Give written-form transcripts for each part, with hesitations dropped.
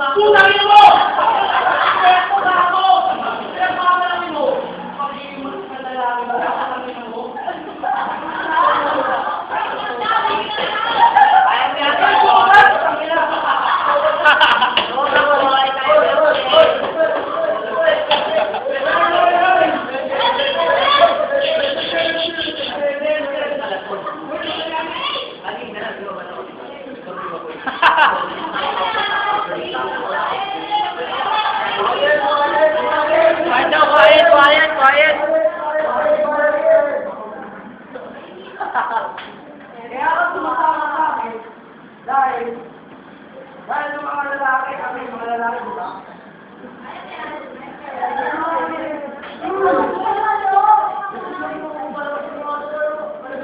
Putang ina mo! Putang mo! Kaya papalalaki mo! Pagiging magkalalaki mo, putang ina mo! Ayaw niya tayo po! Putang ina! Quiet! Kaya ako sumasama sa akin dahil ng mga lalaki kami, mga lalaki, di ba?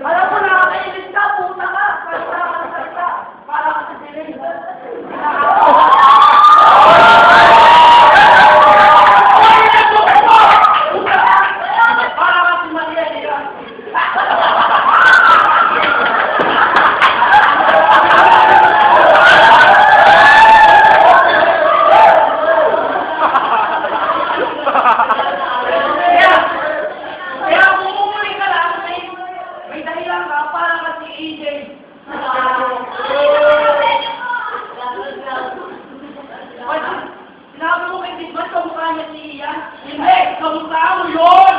Alam mo na, kainis ka, puta ka! Salita! Para ka sa siling! Sinabi mo kay Digman, kamukha niya si Ian? Hindi! Kamukha mo yun!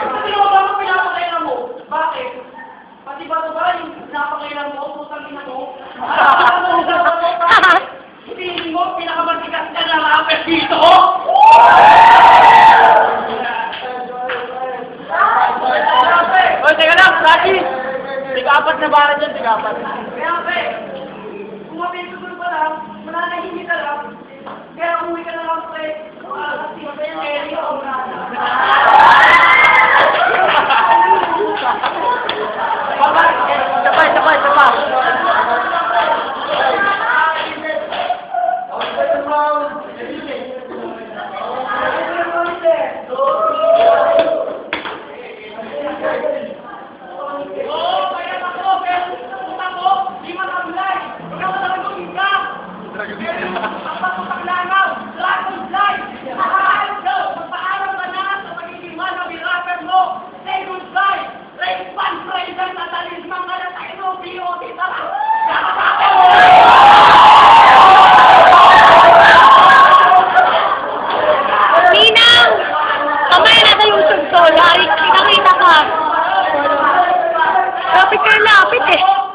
Kasi mo ba pinapakailan mo? Bakit? Pati ba ito ba yung pinapakailan mo? Putang ina mo? Hindi mo, pinakamatikas ka na rapper dito! Oy, teka lang, Saki! Tiga-apat na bara dyan, tiga-apat. Kaya, kung mapinsugun pa lang, mananahimik ka lang, kaya umuwi ka na lang, kasi mapinsugun ka lang. Sabay. Lapit ka. Lapit eh.